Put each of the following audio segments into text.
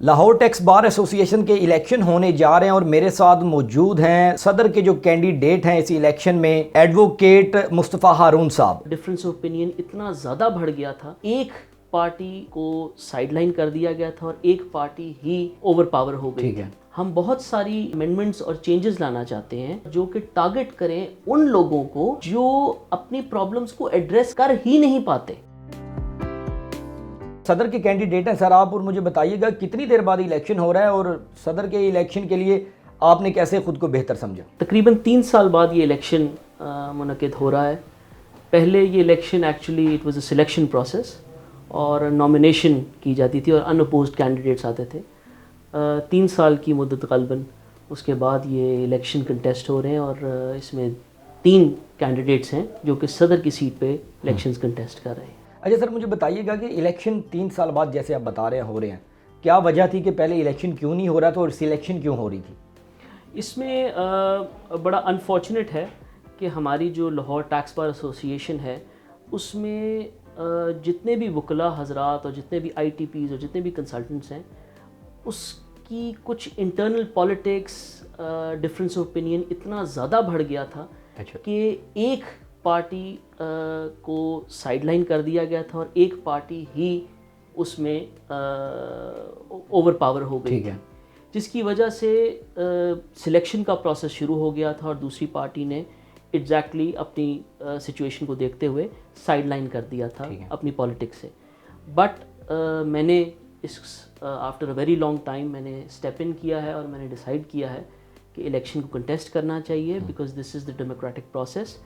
Lahore tax بار ایسوسی ایشن کے الیکشن ہونے جا رہے ہیں اور میرے ساتھ موجود ہیں صدر کے جو کینڈیڈیٹ ہیں اس الیکشن میں ایڈوکیٹ مصطفیٰ ہارون صاحب۔ ڈفرینس آف اوپینین اتنا زیادہ بڑھ گیا تھا، ایک پارٹی کو سائیڈ لائن کر دیا گیا تھا اور ایک پارٹی ہی اوور پاور ہو گئی تھی۔ ہم بہت ساری امینڈمنٹس اور چینجز لانا چاہتے ہیں جو کہ ٹارگٹ کریں ان لوگوں کو جو اپنی پرابلمس کو ایڈریس کر ہی نہیں پاتے۔ صدر کے کینڈیڈیٹ ہیں سر آپ، اور مجھے بتائیے گا کتنی دیر بعد الیکشن ہو رہا ہے اور صدر کے الیکشن کے لیے آپ نے کیسے خود کو بہتر سمجھا؟ تقریباً 3 سال بعد یہ الیکشن منعقد ہو رہا ہے۔ پہلے یہ election actually it was a selection process اور نامینیشن کی جاتی تھی اور ان اپوزڈ کینڈیڈیٹس آتے تھے۔ 3 سال کی مدت غالباً اس کے بعد یہ الیکشن کنٹیسٹ ہو رہے ہیں اور اس میں 3 کینڈیڈیٹس ہیں جو کہ صدر کی سیٹ پہ الیکشنز کنٹیسٹ کر رہے ہیں۔ اچھا سر، مجھے بتائیے گا کہ الیکشن 3 سال بعد جیسے آپ بتا رہے ہیں ہو رہے ہیں، کیا وجہ تھی کہ پہلے الیکشن کیوں نہیں ہو رہا تھا اور سلیکشن کیوں ہو رہی تھی؟ اس میں بڑا انفارچونیٹ ہے کہ ہماری جو لاہور ٹیکس بار ایسوسی ایشن ہے اس میں جتنے بھی وکلاء حضرات اور جتنے بھی آئی ٹی پیز اور جتنے بھی کنسلٹنٹس ہیں اس کی کچھ internal politics difference of opinion اتنا زیادہ بڑھ گیا تھا کہ ایک پارٹی کو سائیڈ لائن کر دیا گیا تھا اور ایک پارٹی ہی اس میں اوور پاور ہو گئی تھی، جس کی وجہ سے سلیکشن کا پروسیس شروع ہو گیا تھا اور دوسری پارٹی نے ایگزیکٹلی اپنی سچویشن کو دیکھتے ہوئے سائیڈ لائن کر دیا تھا اپنی پالیٹکس سے۔ بٹ میں نے اس after a very long time میں نے اسٹیپ ان کیا ہے اور میں نے ڈیسائیڈ کیا ہے کہ الیکشن کو کنٹیسٹ کرنا چاہیے because this is the democratic process,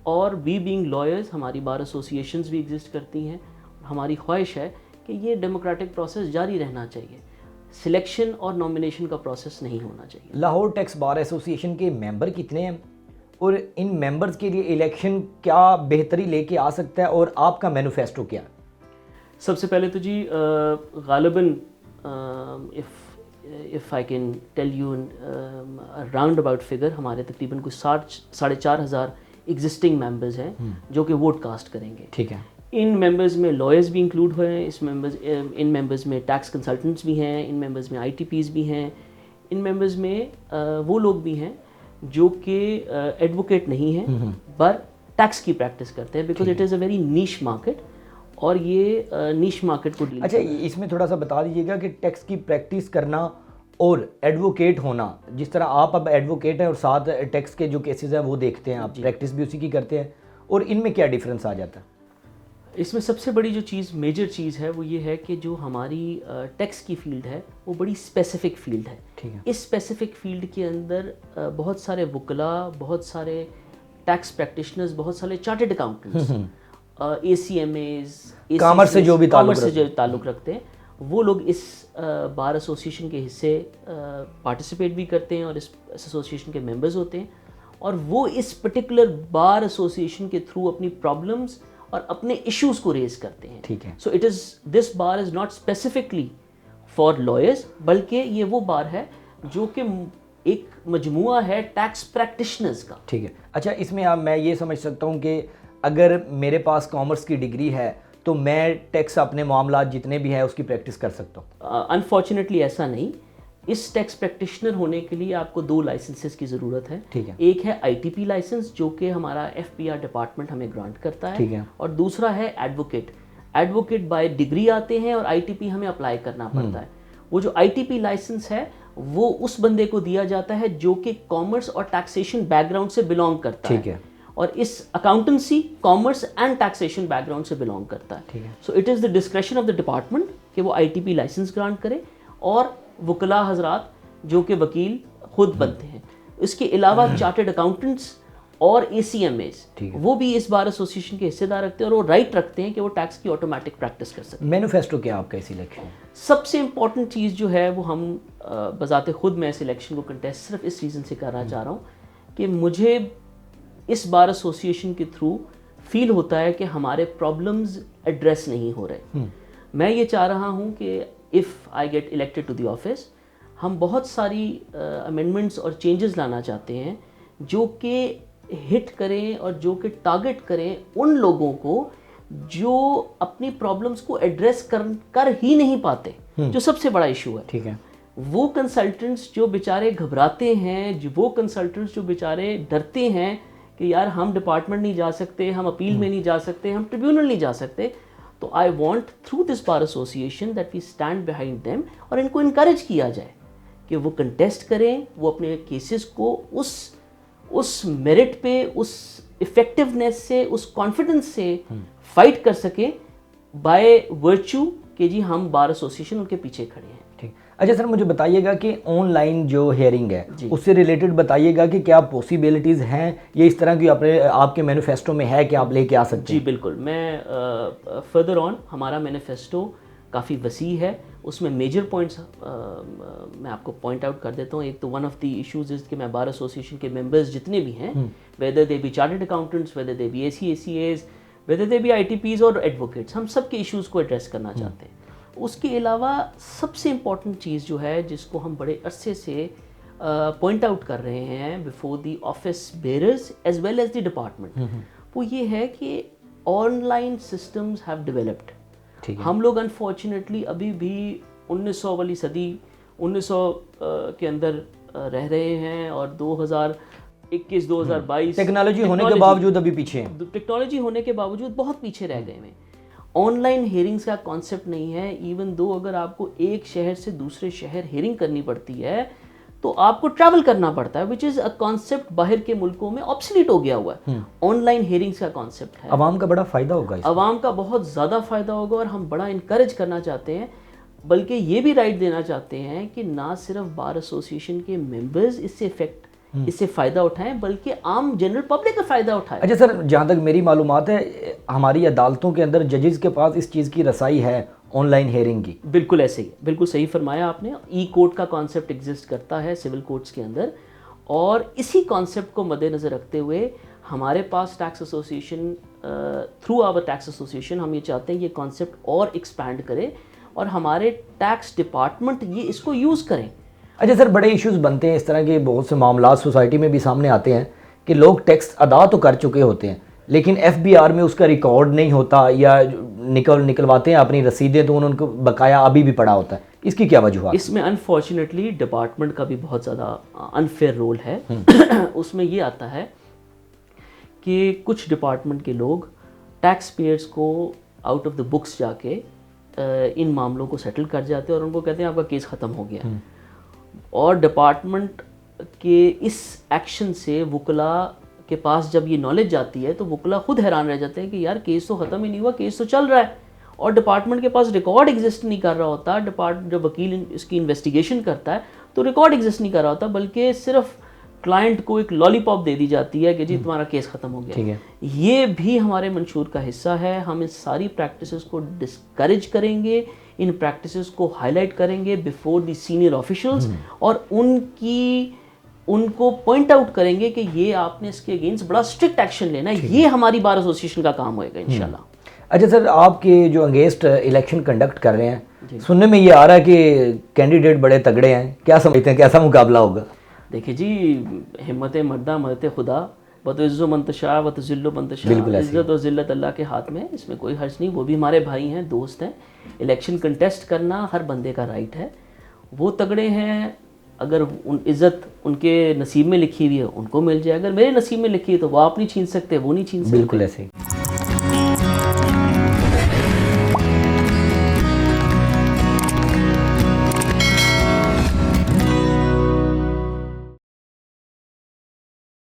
اور وی بینگ لائرز ہماری بار ایسوسیشنز بھی ایگزسٹ کرتی ہیں۔ ہماری خواہش ہے کہ یہ ڈیموکریٹک پروسیس جاری رہنا چاہیے، سلیکشن اور نامینیشن کا پروسیس نہیں ہونا چاہیے۔ لاہور ٹیکس بار ایسوسی ایشن کے ممبر کتنے ہیں اور ان ممبرز کے لیے الیکشن کیا بہتری لے کے آ سکتا ہے اور آپ کا مینیفیسٹو کیا ہے؟ سب سے پہلے تو جی غالباً if I can tell you round about figure, ہمارے تقریباً کچھ 4,500 ایگزسٹنگ ممبرز ہیں جو کہ ووٹ کاسٹ کریں گے۔ ٹھیک ہے۔ ان ممبرز میں لائرز بھی انکلوڈ ہوئے ہیں، ان ممبرز میں ٹیکس کنسلٹنٹس بھی ہیں، ان ممبرز میں آئی ٹی پیز بھی ہیں، ان ممبرز میں وہ لوگ بھی ہیں جو کہ ایڈوکیٹ نہیں ہیں پر ٹیکس کی پریکٹس کرتے ہیں، because it is a very niche market اور یہ نیش مارکیٹ کو ڈیل۔ اچھا اس میں تھوڑا سا بتا دیجیے گا کہ ٹیکس کی پریکٹس کرنا اور ایڈوکیٹ ہونا، جس طرح آپ اب ایڈوکیٹ ہیں اور ساتھ ٹیکس کے جو کیسز ہیں وہ دیکھتے ہیں، آپ پریکٹس بھی اسی کی کرتے ہیں، اور ان میں کیا ڈیفرنس آ جاتا ہے؟ اس میں سب سے بڑی جو چیز میجر چیز ہے وہ یہ ہے کہ جو ہماری ٹیکس کی فیلڈ ہے وہ بڑی اسپیسیفک فیلڈ ہے۔ اس اسپیسیفک فیلڈ کے اندر بہت سارے وکلاء، بہت سارے ٹیکس پریکٹیشنرز، بہت سارے چارٹرڈ اکاؤنٹنٹس، اے سی ایم ایز، کامرس سے جو بھی تعلق رکھتے ہیں، وہ لوگ اس بار ایسوسی ایشن کے حصے پارٹیسپیٹ بھی کرتے ہیں اور اس ایسوسی ایشن کے ممبرز ہوتے ہیں، اور وہ اس پرٹیکولر بار ایسوسی ایشن کے تھرو اپنی پرابلمس اور اپنے ایشوز کو ریز کرتے ہیں۔ ٹھیک ہے۔ So it is this bar is not specifically for lawyers, بلکہ یہ وہ بار ہے جو کہ ایک مجموعہ ہے ٹیکس پریکٹیشنرز کا۔ ٹھیک ہے۔ اچھا اس میں میں یہ سمجھ سکتا ہوں کہ اگر میرے پاس کامرس کی ڈگری ہے تو میں ٹیکس اپنے معاملات جتنے بھی ہیں اس کی پریکٹس کر سکتا ہوں؟ انفارچونیٹلی ایسا نہیں۔ اس ٹیکس پریکٹیشنر ہونے کے لیے آپ کو 2 لائسنسز کی ضرورت ہے۔ ٹھیک ہے۔ ایک ہے آئی ٹی پی لائسنس جو کہ ہمارا ایف پی آر ڈپارٹمنٹ ہمیں گرانٹ کرتا ہے، ٹھیک ہے، اور دوسرا ہے ایڈوکیٹ۔ ایڈوکیٹ بائی ڈگری آتے ہیں اور آئی ٹی پی ہمیں اپلائی کرنا پڑتا ہے۔ وہ جو آئی ٹی پی لائسنس ہے وہ اس بندے کو دیا جاتا ہے جو کہ کامرس اور ٹیکسیشن بیک گراؤنڈ سے بلانگ کرتا ہے۔ ٹھیک ہے۔ اور اس accountancy commerce and taxation background سے بلانگ کرتا ہے۔ So it is the discretion of the department کہ وہ I T P licence grant کرے، اور وکلاء حضرات جو کہ وکیل خود بنتے ہیں۔ اس کے علاوہ چارٹرڈ اکاؤنٹنٹس اور اے سی ایم ایز وہ بھی اس بار ایسوسی ایشن کے حصے دار رکھتے ہیں اور وہ رائٹ رکھتے ہیں کہ وہ ٹیکس کی آٹومیٹک پریکٹس کر سکتے ہیں۔ مینیفیسٹو کیا آپ کا اس الیکشن؟ سب سے امپورٹنٹ چیز جو ہے وہ ہم بذات خود میں اس الیکشن کو کنٹیسٹ صرف اس ریزن سے کرنا چاہ رہا ہوں کہ مجھے اس بار ایسوسی ایشن کے تھرو فیل ہوتا ہے کہ ہمارے پرابلمز ایڈریس نہیں ہو رہے۔ میں یہ چاہ رہا ہوں کہ if I get elected to the office, ہم بہت ساری امینڈمنٹس اور چینجز لانا چاہتے ہیں جو کہ ہٹ کریں اور جو کہ ٹارگٹ کریں ان لوگوں کو جو اپنی پرابلمس کو ایڈریس کر ہی نہیں پاتے۔ جو سب سے بڑا ایشو ہے. ٹھیک ہے. وہ کنسلٹنٹس جو بیچارے گھبراتے ہیں, وہ کنسلٹنٹس جو بیچارے ڈرتے ہیں کہ یار ہم ڈپارٹمنٹ نہیں جا سکتے, ہم اپیل میں نہیں جا سکتے, ہم ٹریبیونل نہیں جا سکتے, تو I want through this bar association that we stand behind them, اور ان کو انکریج کیا جائے کہ وہ کنٹیسٹ کریں, وہ اپنے کیسز کو اس میرٹ پہ, اس افیکٹونیس سے, اس کانفیڈنس سے فائٹ کر سکیں بائی ورچو کہ جی ہم بار ایسوسیشن ان کے پیچھے کھڑے ہیں. ٹھیک. اچھا سر, مجھے بتائیے گا کہ آن لائن جو ہیئرنگ ہے اس سے ریلیٹڈ بتائیے گا کہ کیا پاسبلٹیز ہیں, یہ اس طرح کی آپ کے مینیفیسٹو میں ہے کہ آپ لے کے آ سکتے ہیں؟ جی بالکل. میں فردر آن ہمارا مینیفیسٹو کافی وسیع ہے, اس میں میجر پوائنٹس میں آپ کو پوائنٹ آؤٹ کر دیتا ہوں. ایک تو one of the issues is کہ میں بار ایسوسیشن کے ممبرز جتنے بھی ہیں, whether they be chartered accountants, whether they be A C A C As, whether they be I T Ps اور ایڈوکیٹس, ہم سب کے ایشوز کو ایڈریس کرنا چاہتے ہیں. اس کے علاوہ سب سے امپورٹنٹ چیز جو ہے جس کو ہم بڑے عرصے سے پوائنٹ آؤٹ کر رہے ہیں before the office bearers as well as the department, وہ یہ ہے کہ online systems have developed. ہم لوگ انفارچونیٹلی ابھی بھی 1900 والی صدی 1900 کے اندر رہ رہے ہیں, اور 2021 2022 ٹیکنالوجی ہونے کے باوجود ابھی پیچھے ہیں. ٹیکنالوجی ہونے کے باوجود بہت پیچھے رہ گئے ہیں. آن لائن ہیئرنگس کا کانسیپٹ نہیں ہے. ایون دو اگر آپ کو ایک شہر سے دوسرے شہر ہیئرنگ کرنی پڑتی ہے تو آپ کو ٹریول کرنا پڑتا ہے, وچ از اے کانسیپٹ باہر کے ملکوں میں آبسلیٹ ہو گیا ہوا ہے. آن لائن ہیئرنگس کا کانسیپٹ ہے. عوام کا بڑا فائدہ ہوگا, عوام کا بہت زیادہ فائدہ ہوگا, اور ہم بڑا انکریج کرنا چاہتے ہیں, بلکہ یہ بھی رائٹ دینا چاہتے ہیں کہ نہ صرف بار ایسوسیشن کے ممبرز اس سے فائدہ اٹھائیں, بلکہ عام جنرل پبلک کا فائدہ اٹھائے. اچھا سر, جہاں تک میری معلومات ہے ہماری عدالتوں کے اندر ججز کے پاس اس چیز کی رسائی ہے آن لائن ہیئرنگ کی. بالکل ایسے ہی, بالکل صحیح فرمایا آپ نے. ای کورٹ کا کانسیپٹ ایگزسٹ کرتا ہے سول کورٹس کے اندر, اور اسی کانسیپٹ کو مد نظر رکھتے ہوئے ہمارے پاس tax association, through our tax association ہم یہ چاہتے ہیں یہ کانسیپٹ اور ایکسپینڈ کرے, اور ہمارے ٹیکس ڈپارٹمنٹ یہ اس کو یوز کریں. اچھا سر, بڑے ایشوز بنتے ہیں اس طرح کے, بہت سے معاملات سوسائٹی میں بھی سامنے آتے ہیں کہ لوگ ٹیکس ادا تو کر چکے ہوتے ہیں لیکن ایف بی آر میں اس کا ریکارڈ نہیں ہوتا, یا نکلواتے ہیں اپنی رسیدیں تو ان کو بقایا ابھی بھی پڑا ہوتا ہے. اس کی کیا وجوہات؟ اس میں انفارچونیٹلی ڈپارٹمنٹ کا بھی بہت زیادہ انفیئر رول ہے. اس میں یہ آتا ہے کہ کچھ ڈپارٹمنٹ کے لوگ ٹیکس پیئرس کو آؤٹ آف دا بکس جا کے ان معاملوں کو سیٹل کر جاتے ہیں, اور ان کو کہتے ہیں آپ کا کیس ختم ہو گیا. اور ڈپارٹمنٹ کے اس ایکشن سے وکلاء کے پاس جب یہ نالج جاتی ہے تو وکلاء خود حیران رہ جاتے ہیں کہ یار کیس تو ختم ہی نہیں ہوا, کیس تو چل رہا ہے, اور ڈپارٹمنٹ کے پاس ریکارڈ ایگزسٹ نہیں کر رہا ہوتا. جب وکیل اس کی انویسٹیگیشن کرتا ہے تو ریکارڈ ایگزسٹ نہیں کر رہا ہوتا, بلکہ صرف کلائنٹ کو ایک لالی پاپ دے دی جاتی ہے کہ جی تمہارا کیس ختم ہو گیا. یہ بھی ہمارے منشور کا حصہ ہے. ہم ان ساری پریکٹسز کو ڈسکریج کریں گے, ان پریکٹسز کو ہائی لائٹ کریں گے بیفور دی سینئر آفیشلز, اور ان کو پوائنٹ آؤٹ کریں گے کہ یہ آپ نے اس کے اگینسٹ بڑا اسٹرکٹ ایکشن لینا ہے. یہ ہماری بار ایسوسیشن کا کام ہوئے گا انشاءاللہ. اچھا سر, آپ کے جو انگیسٹ الیکشن کنڈکٹ کر رہے ہیں, سننے میں یہ آ رہا ہے کہ کینڈیڈیٹ بڑے تگڑے ہیں, کیا سمجھتے ہیں کیسا مقابلہ ہوگا؟ دیکھیں جی, ہمت مردہ مدد خدا, وتعز من تشاء وتذل من تشاء, عزت و ذلت اللہ کے ہاتھ میں, اس میں کوئی حرج نہیں. وہ بھی ہمارے بھائی ہیں, دوست ہیں. الیکشن کنٹیسٹ کرنا ہر بندے کا رائٹ ہے. وہ تگڑے ہیں, اگر عزت ان کے نصیب میں لکھی ہوئی ہے ان کو مل جائے, اگر میرے نصیب میں لکھی ہے تو وہ آپ نہیں چھین سکتے, وہ نہیں چھین سکتے. بالکل ایسے ہی.